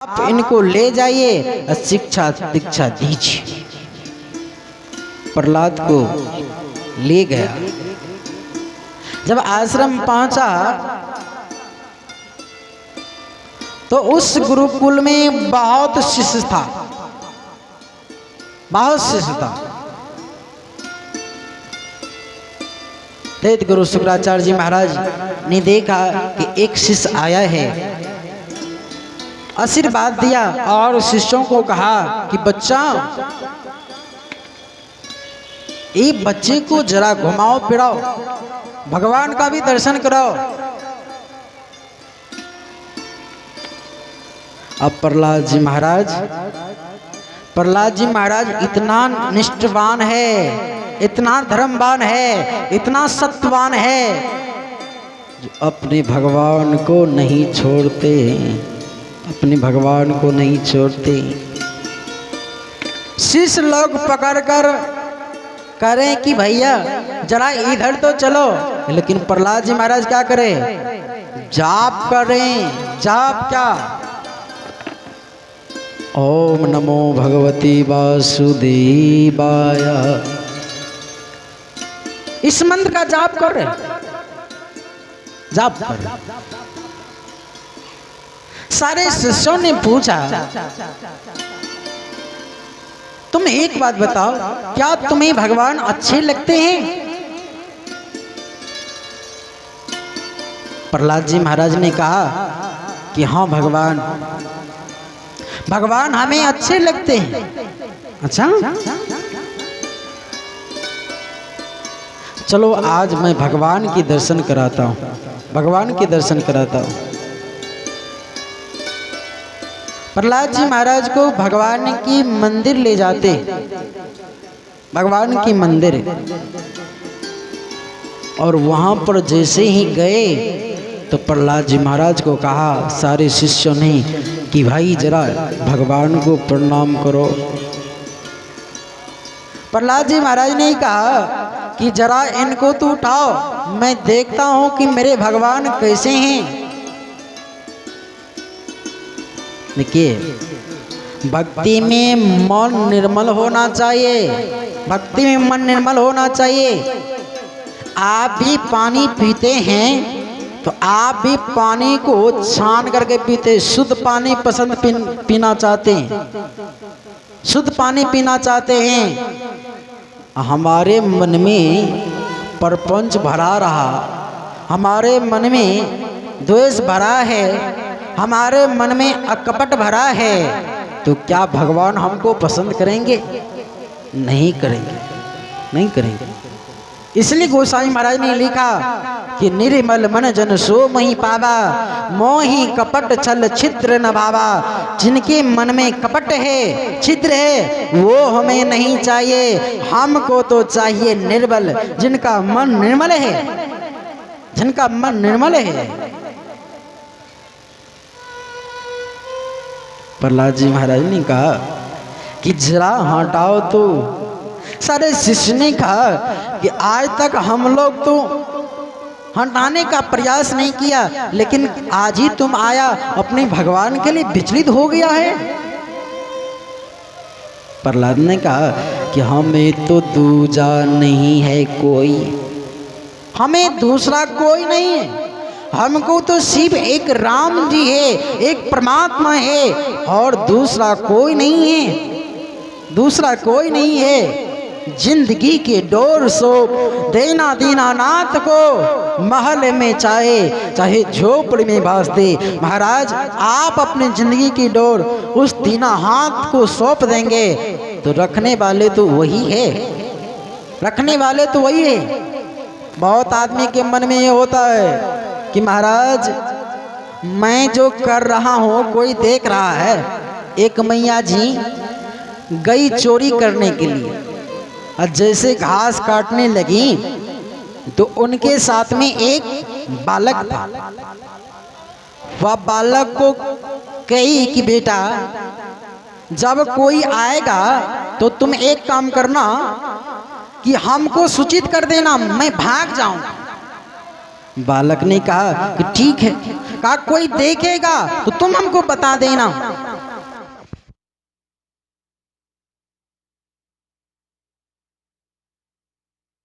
आप इनको ले जाइए और शिक्षा दीक्षा दीजिए। प्रहलाद को ले गया। जब आश्रम पहुंचा तो उस गुरुकुल में बहुत शिष्य था, बहुत शिष्य था। तीर्थ गुरु शुक्राचार्य जी महाराज ने देखा कि एक शिष्य आया है, आशीर्वाद दिया और शिष्यों को कहा कि बच्चा, ये बच्चे को जरा घुमाओ फिराओ, भगवान का भी दर्शन कराओ। अब प्रहलाद जी महाराज इतना निष्ठावान है, इतना धर्मवान है, इतना सत्यवान है, जो अपने भगवान को नहीं छोड़ते, अपने भगवान को नहीं छोड़ते। शिष्य लोग पकड़कर करें कि भैया जरा इधर तो चलो, लेकिन प्रहलाद जी महाराज क्या करें? जाप करें। जाप क्या? ओम नमो भगवती वासुदेवाय, इस मंत्र का जाप कर रहे, जाप कर रहे। सारे शिष्यों ने पूछा, तुम एक बात बताओ, क्या तुम्हें भगवान अच्छे लगते हैं? प्रहलाद जी महाराज ने कहा कि हाँ भगवान हमें अच्छे लगते हैं। अच्छा, चलो आज मैं भगवान की दर्शन कराता हूँ, भगवान के दर्शन कराता हूँ। प्रहलाद जी महाराज को भगवान की मंदिर ले जाते, भगवान की मंदिर, और वहां पर जैसे ही गए तो प्रहलाद जी महाराज को कहा सारे शिष्यों ने कि भाई जरा भगवान को प्रणाम करो। प्रहलाद जी महाराज ने कहा कि जरा इनको तो उठाओ, मैं देखता हूं कि मेरे भगवान कैसे हैं। देखिए, भक्ति में मन निर्मल होना चाहिए, भक्ति में मन निर्मल होना चाहिए। आप भी पानी पीते हैं तो आप भी पानी को छान करके पीते, शुद्ध पानी पसंद पीना चाहते हैं, शुद्ध पानी पीना चाहते हैं। हमारे मन में प्रपंच भरा रहा, हमारे मन में द्वेष भरा है, हमारे मन में अकपट भरा है, तो क्या भगवान हमको पसंद करेंगे? नहीं करेंगे, नहीं करेंगे। इसलिए गोसाई महाराज ने लिखा कि निर्मल मन जन सो मही पावा, मोही कपट छल छिद्र न भावा। जिनके मन में कपट है, छिद्र है, वो हमें नहीं चाहिए, हमको तो चाहिए निर्मल, जिनका मन निर्मल है, जिनका मन निर्मल है। प्रहलाद जी महाराज ने कहा कि जरा हटाओ तो। सारे शिष्य ने कहा कि आज तक हम लोग तो हटाने का प्रयास नहीं किया, लेकिन आज ही तुम आया, अपने भगवान के लिए विचलित हो गया है। प्रहलाद ने कहा कि हमें तो दूजा नहीं है कोई, हमें दूसरा कोई नहीं है, हमको तो सिर्फ एक राम जी है, एक परमात्मा है, और दूसरा कोई नहीं है, दूसरा कोई नहीं है। जिंदगी के डोर सो देना दीनानाथ को, महल में चाहे झोपड़ी में बास दे। महाराज, आप अपनी जिंदगी की डोर उस दीनानाथ को सौंप देंगे तो रखने वाले तो वही है, रखने वाले तो वही है। बहुत आदमी के मन में ये होता है कि महाराज मैं जो कर रहा हूँ कोई देख रहा है। एक मैया जी गई चोरी करने के लिए, और जैसे घास काटने लगी तो उनके साथ में एक बालक था। वह बालक को कही कि बेटा जब कोई आएगा तो तुम एक काम करना कि हमको सूचित कर देना, मैं भाग जाऊंगा। बालक ने कहा कि ठीक है। कहा कोई देखेगा तो तुम हमको बता देना।